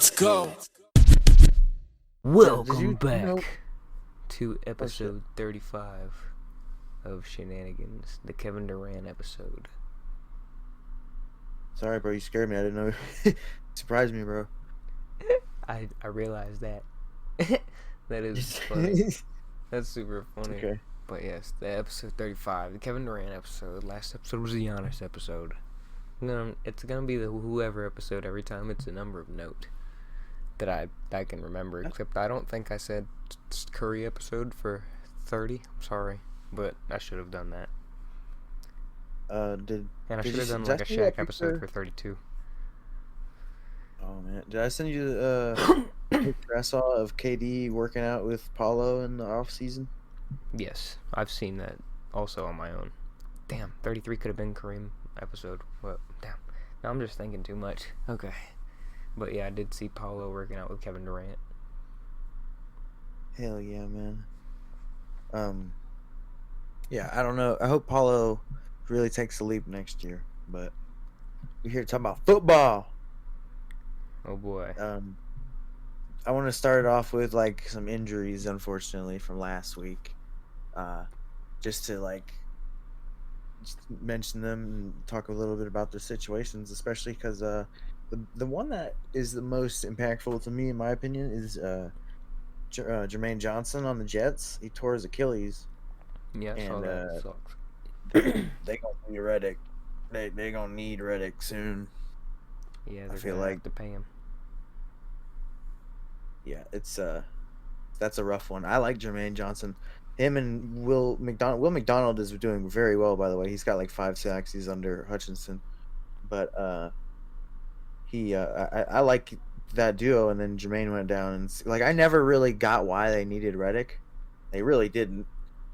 go. Welcome back to episode 35 of Shenanigans, the Kevin Durant episode. Sorry, bro, you scared me. I didn't know. Surprised me, bro. I realized that. That is funny. That's super funny. Okay. But yes, the episode 35, the Kevin Durant episode. Last episode was the Giannis episode. It's gonna be the whoever episode every time. It's a number of note that I can remember. Except I don't think I said Curry episode for 30. I'm sorry, but I should have done that. And I should have done like a Shaq episode for 32. Oh man, did I send you the picture I saw of KD working out with Paulo in the off season? Yes, I've seen that also on my own. Damn, 33 could have been Kareem episode. What? Damn. Now I'm just thinking too much. Okay. But yeah, I did see Paulo working out with Kevin Durant. Hell yeah, man. Yeah, I don't know. I hope Paulo really takes a leap next year. But we're here to talk about football. Oh boy. I want to start it off with like some injuries, unfortunately, from last week. Just to just mention them and talk a little bit about their situations, especially because the one that is the most impactful to me, in my opinion, is Jermaine Johnson on the Jets. He tore his Achilles. Yeah, I saw that. Sucks. They gonna need Reddick. They gonna need Reddick soon. Yeah, I feel like to pay him. Yeah, it's that's a rough one. I like Jermaine Johnson. Him and Will McDonald. Will McDonald is doing very well, by the way. He's got like 5 sacks. He's under Hutchinson, but I like that duo. And then Jermaine went down, and like I never really got why they needed Reddick. They really didn't.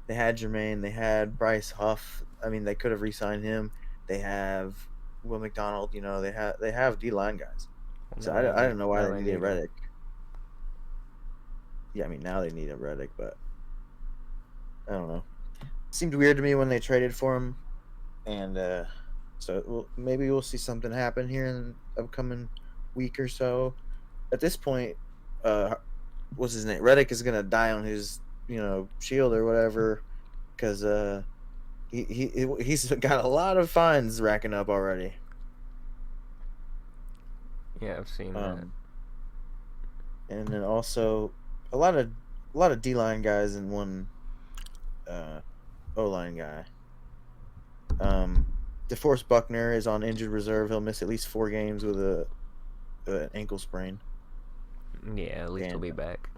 They had Jermaine. They had Bryce Huff. I mean, they could have re-signed him. They have Will McDonald. You know, they have D-line guys. So I don't know why they needed Reddick. Yeah, I mean now they need a Reddick, but I don't know. It seemed weird to me when they traded for him, and so maybe we'll see something happen here in the upcoming week or so. At this point, what's his name? Reddick is gonna die on his shield or whatever, because he's got a lot of fines racking up already. Yeah, I've seen that. And then also a lot of D-line guys and one O-line guy. DeForest Buckner is on injured reserve. He'll miss at least 4 games with an ankle sprain. Yeah, at least he'll be back.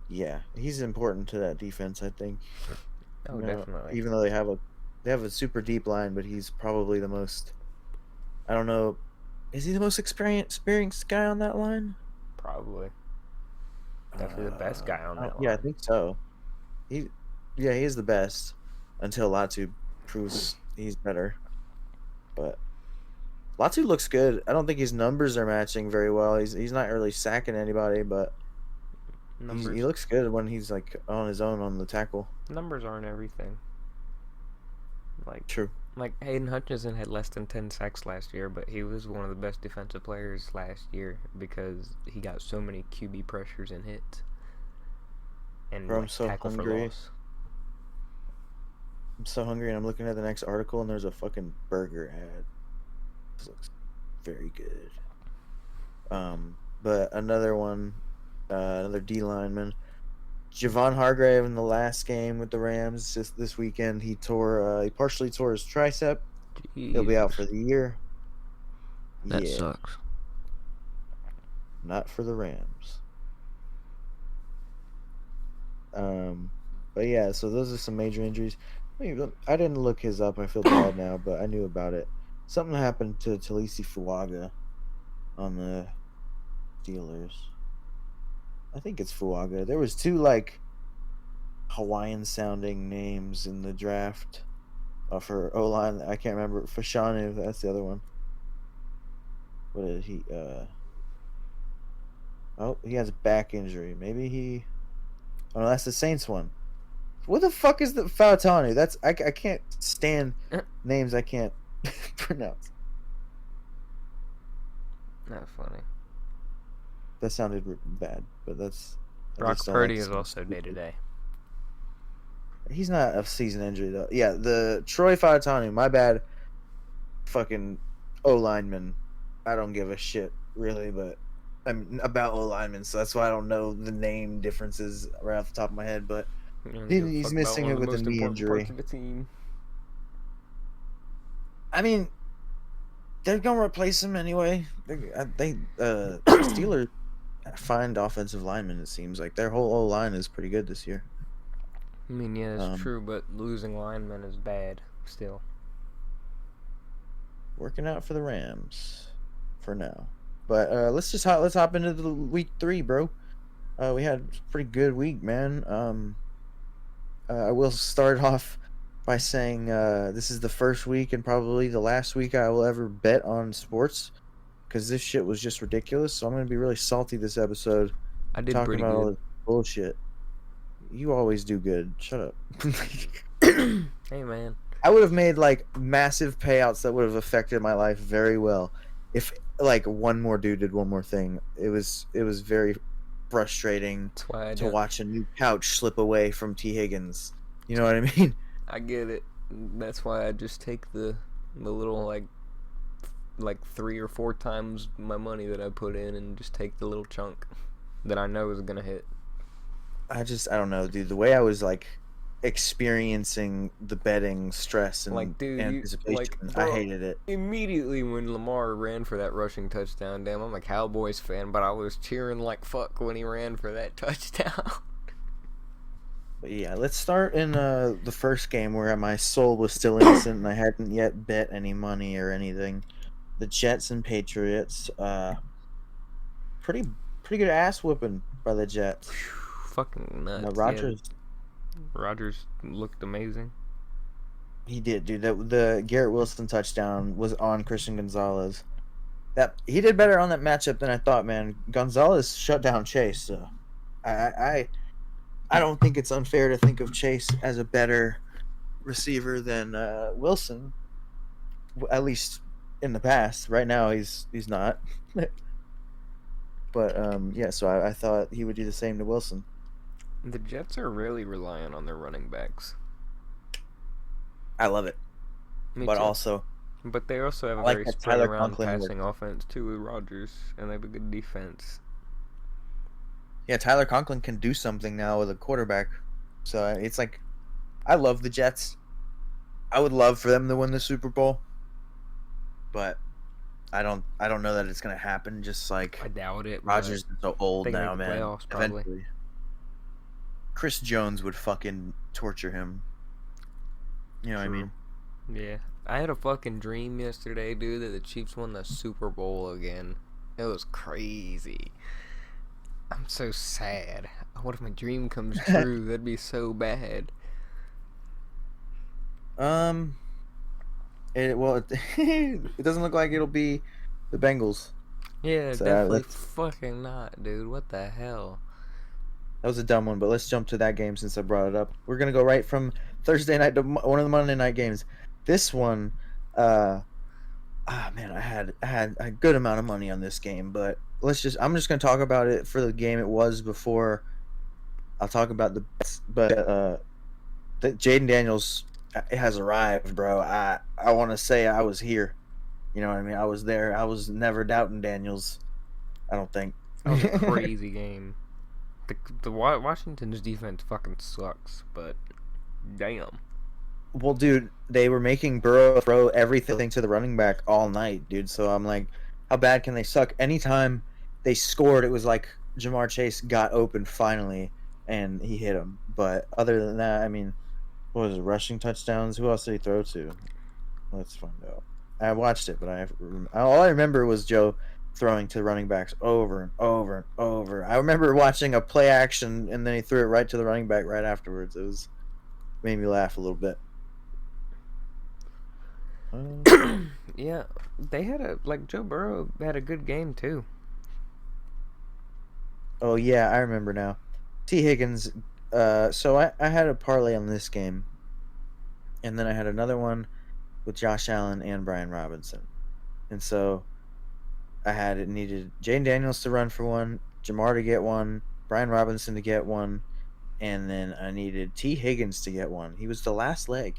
Yeah, he's important to that defense, I think. Oh, definitely. Even though they have a super deep line, but he's probably the most. I don't know. Is he the most experienced guy on that line? Probably. Definitely the best guy on that line. Yeah, I think so. He is the best until Latu proves he's better. But Latu looks good. I don't think his numbers are matching very well. He's not really sacking anybody, but he looks good when he's like on his own on the tackle. Numbers aren't everything. True. Like Hayden Hutchinson had less than 10 sacks last year, but he was one of the best defensive players last year because he got so many QB pressures and hits. And Bro, I'm so tackle hungry. for loss. I'm so hungry, and I'm looking at the next article, and there's a fucking burger ad. This looks very good. But another one, another D lineman, Javon Hargrave in the last game with the Rams just this weekend. He partially tore his tricep. Jeez. He'll be out for the year. That sucks. Not for the Rams. But yeah, so those are some major injuries. I didn't look his up. I feel bad now, but I knew about it. Something happened to Talisi Fuaga on the Steelers. I think it's Fuaga. There was 2 Hawaiian sounding names in the draft for O-line. I can't remember. Fashanu, that's the other one. What did he he has a back injury. Maybe he Oh no, that's the Saints one. What the fuck is the Fautanu? That's I can't stand names I can't pronounce. Not funny. That sounded bad, but that's. I just Brock don't like Purdy to is sound also day to stupid. day. He's not a season injury though. Yeah, the Troy Fautanu, my bad. Fucking O lineman. I don't give a shit really, but I'm about O linemen, so that's why I don't know the name differences right off the top of my head. But You don't give a he's fuck about missing one it of the with a most knee important parts injury. of the team. I mean, they're gonna replace him anyway. Steelers find offensive linemen. It seems like their whole O line is pretty good this year. I mean, yeah, it's Um, true, but losing linemen is bad still. Working out for the Rams for now. But let's hop into the week 3, bro. We had a pretty good week, man. I will start off by saying this is the first week and probably the last week I will ever bet on sports because this shit was just ridiculous. So I'm gonna be really salty this episode, I did talking pretty about all good. this bullshit. You always do good. Shut up. Hey, man. I would have made like massive payouts that would have affected my life very well if like one more dude did one more thing. It was very frustrating That's why I to don't. watch a new couch slip away from T. Higgins. You know what I mean? I get it. That's why I just take the little like 3 or 4 times my money that I put in and just take the little chunk that I know is gonna hit. I don't know, dude. The way I was like experiencing the betting stress and Like, dude, anticipation, I bro, hated it. immediately when Lamar ran for that rushing touchdown, damn, I'm a Cowboys fan, but I was cheering like fuck when he ran for that touchdown. But yeah, let's start in the first game where my soul was still innocent and I hadn't yet bet any money or anything. The Jets and Patriots. Pretty pretty good ass whooping by the Jets. Fucking nuts. Yeah, Rodgers, Rodgers looked amazing. he did, dude. The Garrett Wilson touchdown was on Christian Gonzalez. That he did better on that matchup than I thought, man. Gonzalez shut down Chase. So I don't think it's unfair to think of Chase as a better receiver than Wilson. At least in the past. Right now, he's not. But yeah, so I thought he would do the same to Wilson. The Jets are really relying on their running backs. I love it, Me but too. also But they also have I a like very that spread Tyler around Conklin passing works. offense too with Rodgers, and they have a good defense. Yeah, Tyler Conklin can do something now with a quarterback. So it's like I love the Jets. I would love for them to win the Super Bowl, but I don't know that it's gonna happen. Just like I doubt it. Rodgers is so old they can now, make the man. playoffs, probably. Eventually, Chris Jones would fucking torture him. You know what I True. mean? Yeah. I had a fucking dream yesterday, dude, that the Chiefs won the Super Bowl again. It was crazy. I'm so sad. What if my dream comes true? That'd be so bad. It doesn't look like it'll be the Bengals. Yeah, So definitely fucking not, dude. What the hell? that was a dumb one, but let's jump to that game since I brought it up. We're gonna go right from Thursday night to one of the Monday night games. This one, man, I had a good amount of money on this game, but I'm just gonna talk about it for the game it was before. I'll talk about the bets, but Jaden Daniels has arrived, bro. I want to say I was here. You know what I mean? I was there. I was never doubting Daniels. I don't think. That was a crazy game. The Washington's defense fucking sucks, but damn. Well, dude, they were making Burrow throw everything to the running back all night, dude. So I'm like, how bad can they suck? Anytime they scored, it was like Jamar Chase got open finally, and he hit him. But other than that, I mean, what was it? Rushing touchdowns? Who else did he throw to? Let's find out. I watched it, but all I remember was Joe throwing to running backs over and over and over. I remember watching a play action, and then he threw it right to the running back right afterwards. Made me laugh a little bit. Yeah, they had Joe Burrow had a good game too. Oh yeah, I remember now. T. Higgins. So I had a parlay on this game, and then I had another one with Josh Allen and Brian Robinson, and so I needed Jane Daniels to run for one, Jamar to get one, Brian Robinson to get one, and then I needed T. Higgins to get one. He was the last leg,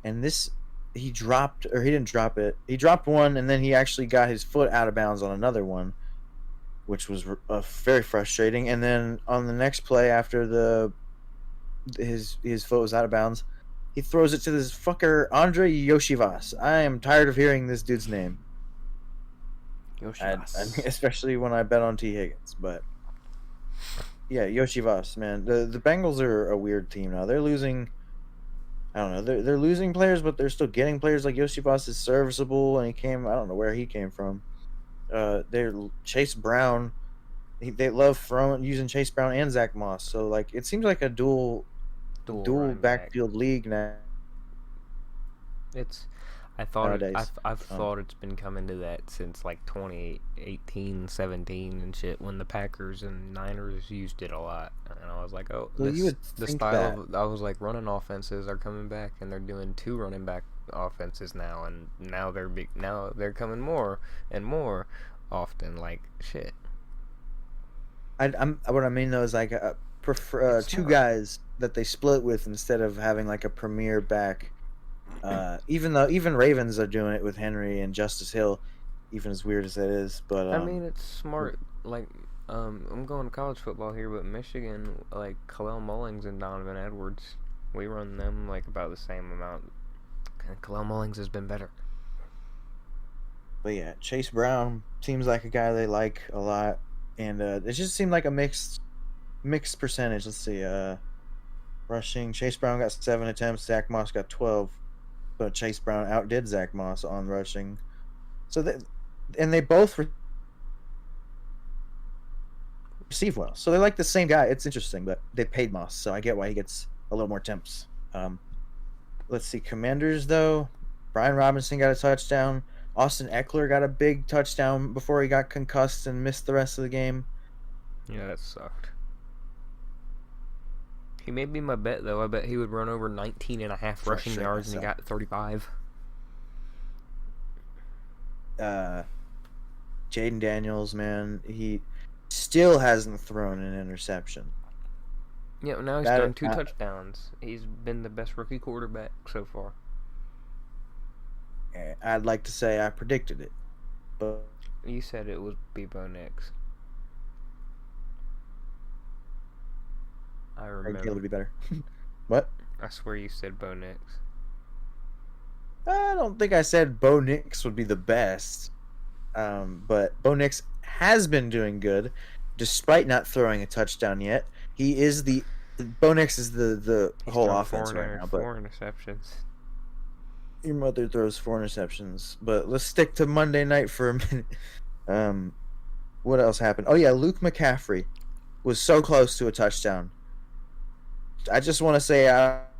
and this he dropped, or he didn't drop it. He dropped one, and then he actually got his foot out of bounds on another one, which was very frustrating. And then on the next play after his foot was out of bounds, he throws it to this fucker Andre Yoshivas. I am tired of hearing this dude's name. Especially when I bet on T. Higgins, but yeah, Yoshivas, man. The Bengals are a weird team now. They're losing. I don't know. They're losing players, but they're still getting players. Like Yoshivas is serviceable, and he came. I don't know where he came from. They're Chase Brown. They love using Chase Brown and Zach Moss. So like, it seems like a dual backfield league now. I've thought it's been coming to that since like 2018, 17 and shit, when the Packers and Niners used it a lot, and I was like, oh, I was like, running offenses are coming back, and they're doing 2 running back offenses now, and now they're coming more and more often. Like shit. What I mean though is like prefer 2 guys that they split with instead of having like a premier back. Even Ravens are doing it with Henry and Justice Hill, even as weird as that is. But I mean, it's smart. Like, I'm going to college football here, but Michigan, like Khalil Mullings and Donovan Edwards, we run them like about the same amount. And Khalil Mullings has been better. But yeah, Chase Brown seems like a guy they like a lot, and it just seemed like a mixed percentage. Let's see, rushing, Chase Brown got 7 attempts, Zach Moss got 12. But Chase Brown outdid Zach Moss on rushing. So they both receive well. So they're like the same guy. It's interesting, but they paid Moss, so I get why he gets a little more attempts. Let's see, Commanders though. Brian Robinson got a touchdown. Austin Eckler got a big touchdown before he got concussed and missed the rest of the game. Yeah, that sucked. He made me my bet, though. I bet he would run over 19 and a half rushing yards, and he got 35. Jaden Daniels, man, he still hasn't thrown an interception. Yeah, now he's done 2 touchdowns. He's been the best rookie quarterback so far. I'd like to say I predicted it, but you said it would be Bo Nix. I remember. It would be better. What? I swear you said Bo Nix. I don't think I said Bo Nix would be the best. But Bo Nix has been doing good, despite not throwing a touchdown yet. Bo Nix is the whole offense right now. 4 interceptions. Your mother throws 4 interceptions. But let's stick to Monday night for a minute. What else happened? Oh yeah, Luke McCaffrey was so close to a touchdown. I just want to say, Rep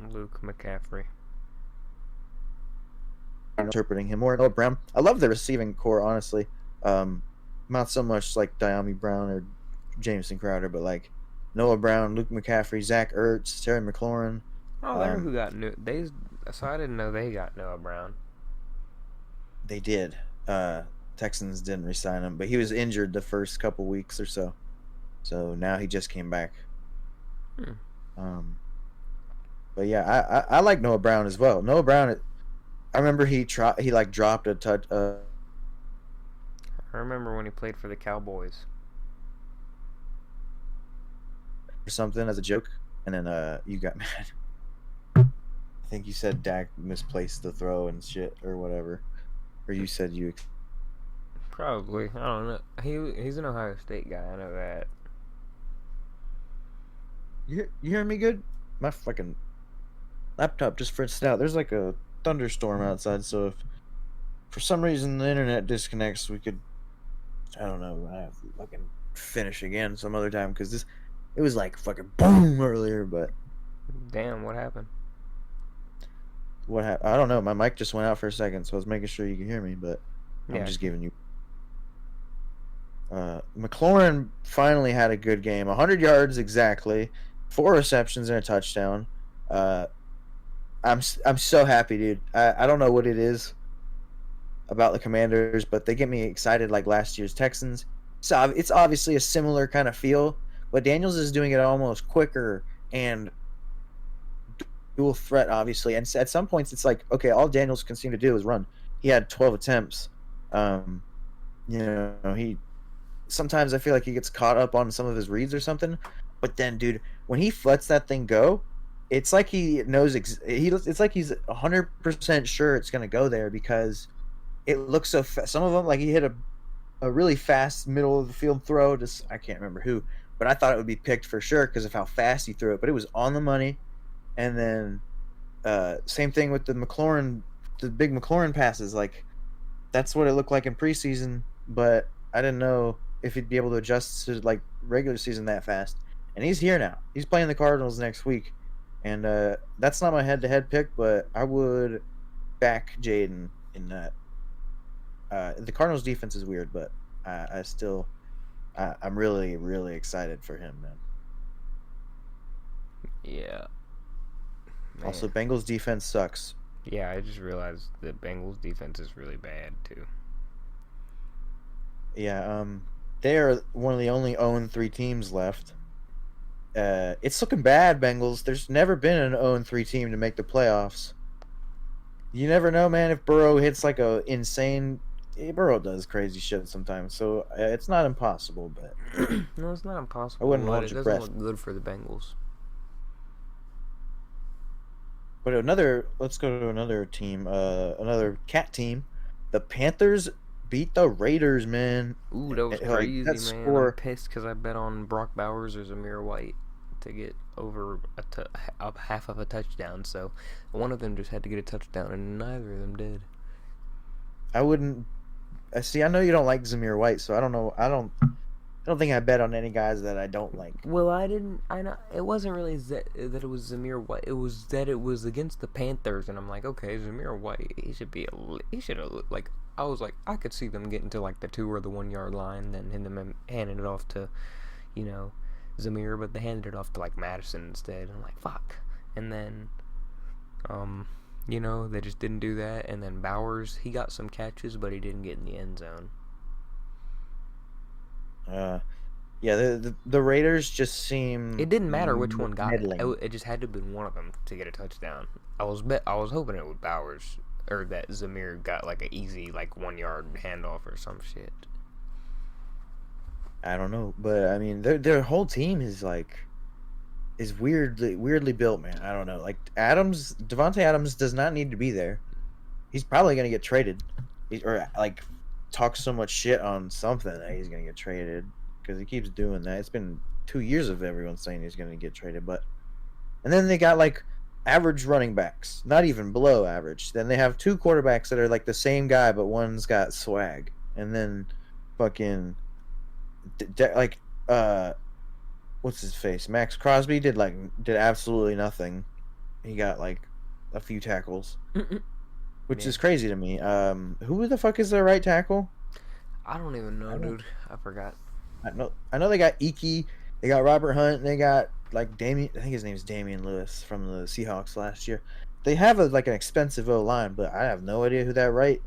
Luke McCaffrey. I'm interpreting him more. Noah Brown. I love the receiving core, honestly. Not so much like Diami Brown or Jameson Crowder, but like Noah Brown, Luke McCaffrey, Zach Ertz, Terry McLaurin. Oh, they're who got new. So I didn't know they got Noah Brown. They did. Texans didn't re-sign him, but he was injured the first couple weeks or so. So now he just came back. But yeah, I like Noah Brown as well. Noah Brown, I remember he dropped a touch. I remember when he played for the Cowboys or something as a joke, and then you got mad. I think you said Dak misplaced the throw and shit or whatever, or you said you. Probably, I don't know. He's an Ohio State guy. I know that. You hear me good? My fucking laptop just fritzed out. There's like a thunderstorm outside, so if for some reason the internet disconnects, we could, I don't know, I have to fucking finish again some other time, because it was like fucking boom earlier, but damn, what happened? I don't know. My mic just went out for a second, so I was making sure you could hear me, but I'm just giving you. McLaurin finally had a good game. 100 yards exactly, 4 receptions and a touchdown. I'm so happy, dude. I don't know what it is. about the Commanders, but they get me excited like last year's Texans. So it's obviously a similar kind of feel, but Daniels is doing it almost quicker and dual threat, obviously. And at some points, it's like, okay, all Daniels can seem to do is run. He had 12 attempts. Um, he sometimes I feel like he gets caught up on some of his reads or something. But then, dude, when he lets that thing go, it's like he knows. It's like he's 100% sure it's gonna go there because it looks so. Some of them, like he hit a really fast middle of the field throw. Just I can't remember who, but I thought it would be picked for sure because of how fast he threw it. But it was on the money. And then same thing with the big McLaurin passes. Like that's what it looked like in preseason, but I didn't know if he'd be able to adjust to like regular season that fast. And he's here now. He's playing the Cardinals next week, and that's not my head-to-head pick, but I would back Jaden in that. The Cardinals defense is weird, but I'm really really excited for him, man. Yeah. Man. Also, Bengals defense sucks. Yeah, I just realized the Bengals defense is really bad too. Yeah, they are one of the only 0-3 teams left. It's looking bad, Bengals. There's never been an 0-3 team to make the playoffs. You never know, man. If Burrow hits like a insane, Burrow does crazy shit sometimes, so it's not impossible. But no, it's not impossible. I wouldn't but hold it your doesn't breath. look good for the Bengals. But let's go to another team, another cat team. The Panthers beat the Raiders, man. Ooh, that was Like, crazy, that man. score- I'm pissed because I bet on Brock Bowers or Zamir White to get over a half of a touchdown. So one of them just had to get a touchdown, and neither of them did. I wouldn't. See, I know you don't like Zamir White, so I don't know. I don't think I bet on any guys that I don't like. Well, I didn't. I know it wasn't really that it was Zamir White. It was that it was against the Panthers, and I'm like, okay, Zamir White, he should have like. I was like, I could see them getting to like the 2 or the 1 yard line, then handing it off to, Zamir, but they handed it off to like Madison instead. I'm like, fuck. And then, they just didn't do that. And then Bowers, he got some catches, but he didn't get in the end zone. Yeah, the Raiders just seem. It didn't matter which one got it. middling. It just had to have been one of them to get a touchdown. I was hoping it was Bowers or that Zamir got like an easy like 1 yard handoff or some shit. I don't know, but I mean, their whole team is weirdly built, man. I don't know. Like Devontae Adams does not need to be there. He's probably gonna get traded, or like talk so much shit on something that he's gonna get traded because he keeps doing that. It's been 2 years of everyone saying he's gonna get traded, and then they got like average running backs, not even below average. Then they have 2 quarterbacks that are like the same guy, but one's got swag, and then fucking what's his face? Max Crosby did absolutely nothing. He got like a few tackles, which is crazy to me. Who the fuck is their right tackle? I don't even know, dude. I forgot. I know they got Iki, they got Robert Hunt, and they got like Damian. I think his name's Damian Lewis from the Seahawks last year. They have an expensive O line, but I have no idea who that right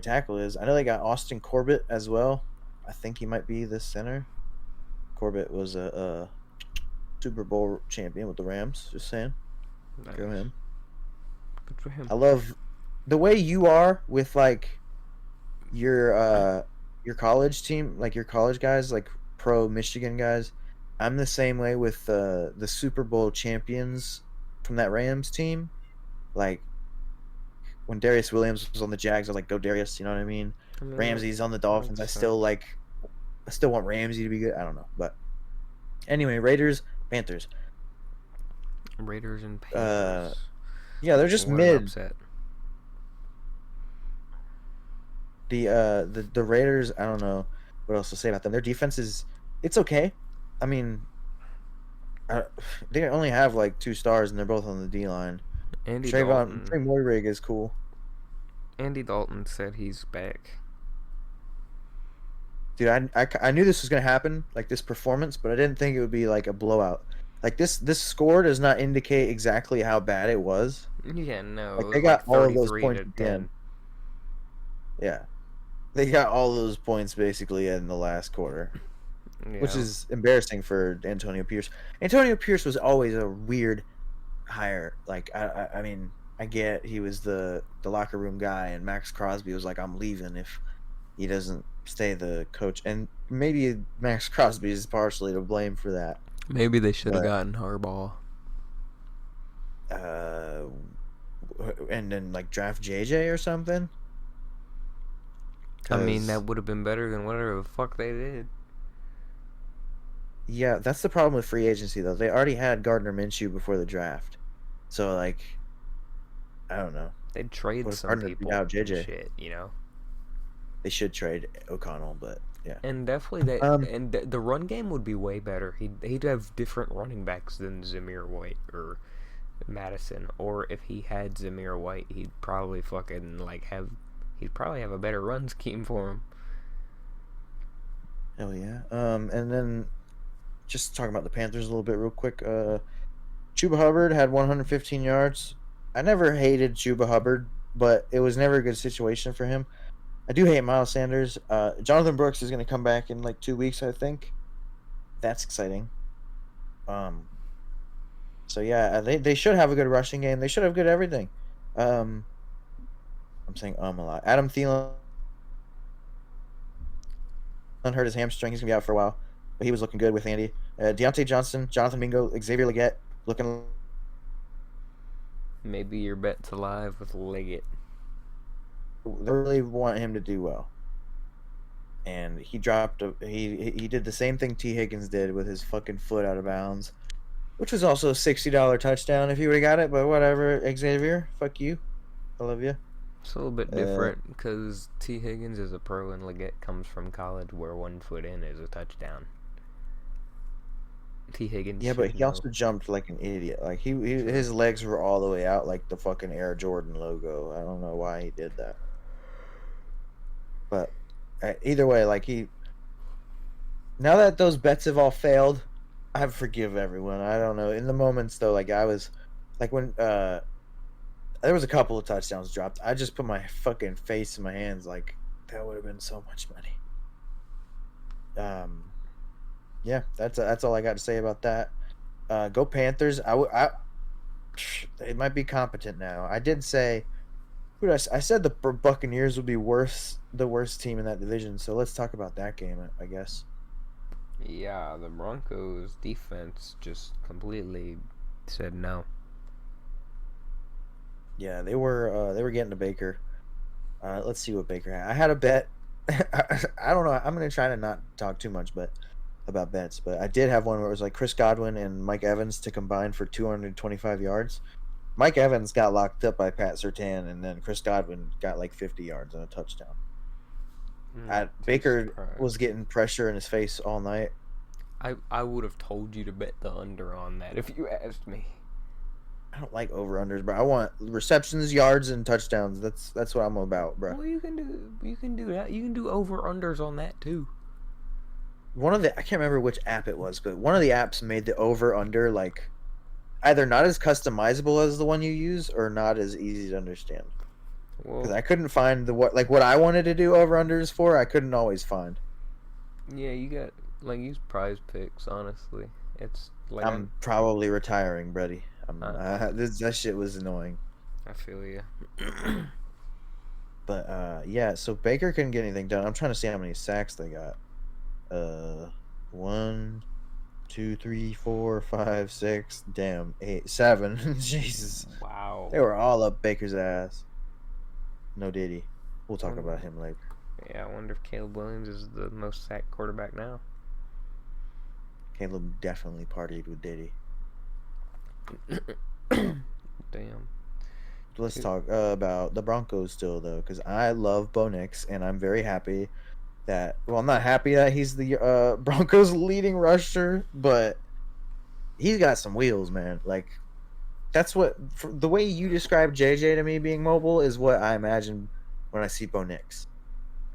tackle is. I know they got Austin Corbett as well. I think he might be the center. Corbett was a Super Bowl champion with the Rams. Just saying. Nice. Go him. Good for him. I love the way you are with like your college team, like your college guys, like pro Michigan guys. I'm the same way with the Super Bowl champions from that Rams team. Like when Darius Williams was on the Jags, I was like, "Go Darius!" You know what I mean? Ramsey's on the Dolphins. I still want Ramsey to be good. I don't know, but anyway, Raiders, Panthers. Raiders and Panthers. Yeah, they're just What an mid. upset. The Raiders, I don't know what else to say about them. Their defense it's okay. I mean, they only have like 2 stars, and they're both on the D line. Andy Trey Dalton. Moyrig is cool. Andy Dalton said he's back. Dude, I knew this was gonna happen, like this performance, but I didn't think it would be like a blowout. Like this score does not indicate exactly how bad it was. Yeah, no. Like it they was got all of those 33 points to at the end. Yeah, they got all those points basically in the last quarter, which Yeah. is embarrassing for Antonio Pierce. Antonio Pierce was always a weird hire. Like I mean, I get he was the locker room guy, and Max Crosby was like, "I'm leaving if he doesn't stay the coach," and maybe Max Crosby is partially to blame for that. Maybe they should have But gotten Harbaugh. uh, and then like draft JJ or something. I mean, Because that would have been better than whatever the fuck they did. yeah, that's the problem with free agency though. They already had Gardner Minshew before the draft, so like I don't know. They'd trade What if some Gardner beat people out and JJ? shit, you know. They should trade O'Connell, but yeah. And definitely Um, the run game would be way better. He'd have different running backs than Zamir White or Madison, or if he had Zamir White, he'd probably he'd probably have a better run scheme for him. hell yeah. And then just talking about the Panthers a little bit real quick. Chuba Hubbard had 115 yards. I never hated Chuba Hubbard, but it was never a good situation for him. I do hate Miles Sanders. Jonathan Brooks is going to come back in like 2 weeks, I think. That's exciting. Um, so yeah, they should have a good rushing game. They should have good everything. Um, I'm saying a lot. Adam Thielen hurt his hamstring. He's gonna be out for a while, but he was looking good with Andy. Deontay Johnson, Jonathan Mingo, Xavier Leggett looking. Maybe your bet's alive with Liggett. They really want him to do well. And he dropped. He did the same thing T Higgins did with his fucking foot out of bounds, which was also a $60 touchdown if he would have got it. But whatever, Xavier, fuck you. I love you. It's a little bit different because T. Higgins is a pro and Liggett comes from college where 1 foot in is a touchdown. T. Higgins. Yeah, but should he know. also jumped like an idiot. Like his legs were all the way out, like the fucking Air Jordan logo. I don't know why he did that. But either way, like now that those bets have all failed, I forgive everyone. I don't know. In the moments though, like I was, like when there was a couple of touchdowns dropped, I just put my fucking face in my hands. Like that would have been so much money. Yeah, that's all I got to say about that. Go Panthers. They might be competent now. I did say, I said the Buccaneers would be the worst team in that division. So let's talk about that game, I guess. Yeah, the Broncos defense just completely said no. Yeah, they were getting to Baker. Let's see what Baker had. I had a bet. I don't know. I'm gonna try to not talk too much, about bets. But I did have one where it was like Chris Godwin and Mike Evans to combine for 225 yards. Mike Evans got locked up by Pat Surtain, and then Chris Godwin got like 50 yards and a touchdown. Baker was getting pressure in his face all night. I would have told you to bet the under on that if you asked me. I don't like over unders, but I want receptions, yards, and touchdowns. That's what I'm about, bro. Well, you can do that. You can do over unders on that too. I can't remember which app it was, but one of the apps made the over under like either not as customizable as the one you use or not as easy to understand. Because I couldn't find what I wanted to do over unders for. I couldn't always find. Yeah, you got use Prize Picks. Honestly, it's like I'm probably retiring, buddy. That shit was annoying. I feel you. But yeah, so Baker couldn't get anything done. I'm trying to see how many sacks they got. 1, 2, 3, 4, 5, 6, damn, 8, 7. Jesus. Wow. They were all up Baker's ass. No Diddy. We'll talk about him later. Yeah, I wonder if Caleb Williams is the most sacked quarterback now. Caleb definitely partied with Diddy. Damn. Let's talk about the Broncos still, though, because I love Bo Nix, and I'm very happy that... Well, I'm not happy that he's the Broncos' leading rusher, but he's got some wheels, man. Like, that's what... The way you describe JJ to me being mobile is what I imagine when I see Bo Nix.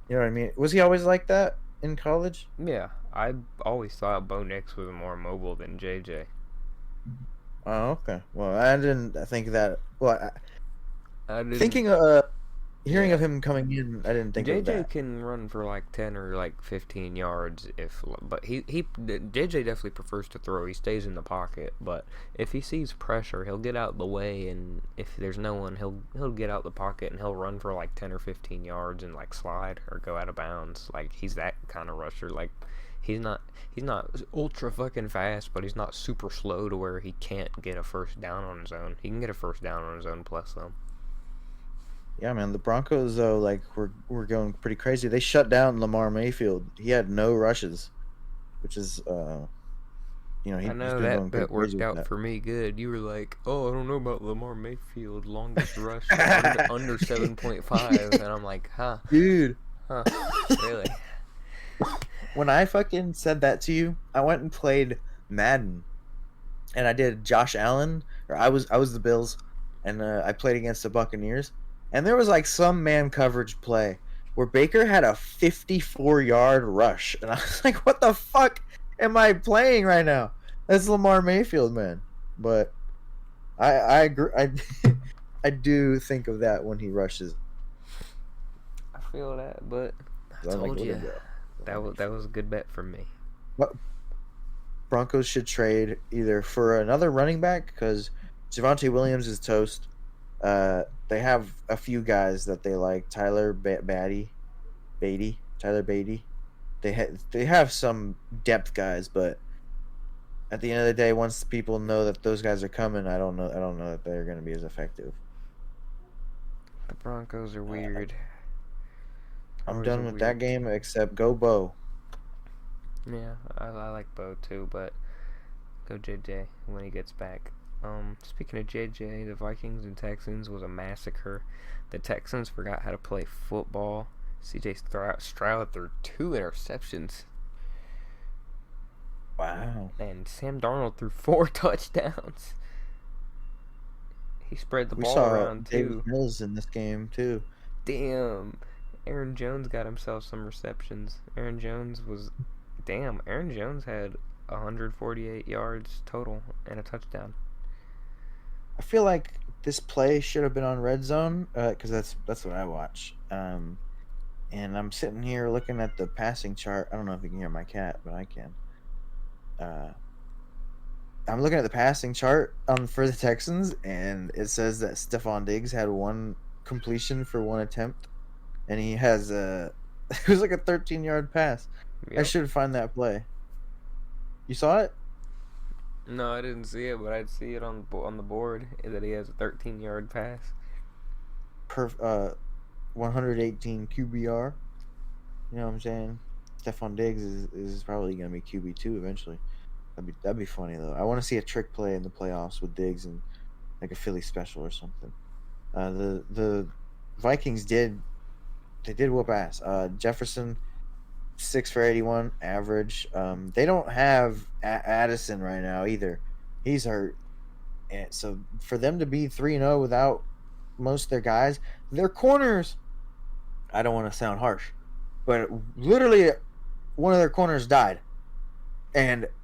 You know what I mean? Was he always like that in college? Yeah, I always thought Bo Nix was more mobile than JJ. Oh, okay. Well, I didn't think that... Well, I didn't... thinking hearing Yeah. of him coming in, I didn't think of JJ that. can run for like 10 or like 15 yards but JJ definitely prefers to throw. He stays in the pocket, but if he sees pressure, he'll get out the way, and if there's no one, he'll get out the pocket and he'll run for like 10 or 15 yards and like slide or go out of bounds. Like he's that kind of rusher. Like he's not ultra fucking fast, but he's not super slow to where he can't get a first down on his own. He can get a first down on his own plus though. Yeah, man. The Broncos though, like we're going pretty crazy. They shut down Lamar Mayfield. He had no rushes, which is I he's know been that going pretty bet crazy worked with out that. for me good. You were like, "Oh, I don't know about Lamar Mayfield longest rush under 7.5," and I'm like, "Huh, Dude, huh, really?" when I fucking said that to you, I went and played Madden, and I did Josh Allen, or I was the Bills, and I played against the Buccaneers, and there was like some man coverage play where Baker had a 54-yard rush, and I was like, "What the fuck am I playing right now?" That's Lamar Mayfield, man. But I agree. I do think of that when he rushes. I feel that, but I I'm like, told look you at that. Lamar that Mayfield. was a good bet from me. But Broncos should trade either for another running back because Javonte Williams is toast. They have a few guys that they like. Tyler Beatty. They have some depth guys, but at the end of the day, once people know that those guys are coming, I don't know that they're going to be as effective. The Broncos are Uh, weird. I'm Always a done with that weird game team. except go Bo. Yeah, I like Bo too, but go JJ when he gets back. Speaking of JJ, the Vikings and Texans was a massacre. The Texans forgot how to play football. CJ Stroud threw 2 interceptions, Wow. and Sam Darnold threw 4 touchdowns. He spread the We ball saw around Davis too. Mills in this game too. Damn. Aaron Jones got himself some receptions. Aaron Jones had 148 yards total and a touchdown. I feel like this play should have been on Red Zone because that's what I watch. And I'm sitting here looking at the passing chart. I don't know if you can hear my cat, but I can. Uh, I'm looking at the passing chart for the Texans, and it says that Stephon Diggs had one completion for one attempt, and he has a it was like a 13-yard pass. I Yep. should find that play. You saw it? No, I didn't see it, but I'd see it on the board that he has a 13-yard pass. Per 118 QBR. You know what I'm saying? Stephon Diggs is probably gonna be QB2 eventually. That'd be funny though. I want to see a trick play in the playoffs with Diggs and like a Philly special or something. The Vikings did whoop ass. Jefferson 6 for 81 average. They don't have Addison right now either. He's hurt, and so for them to be 3-0 without most of their guys, their corners. I don't want to sound harsh, but literally one of their corners died, and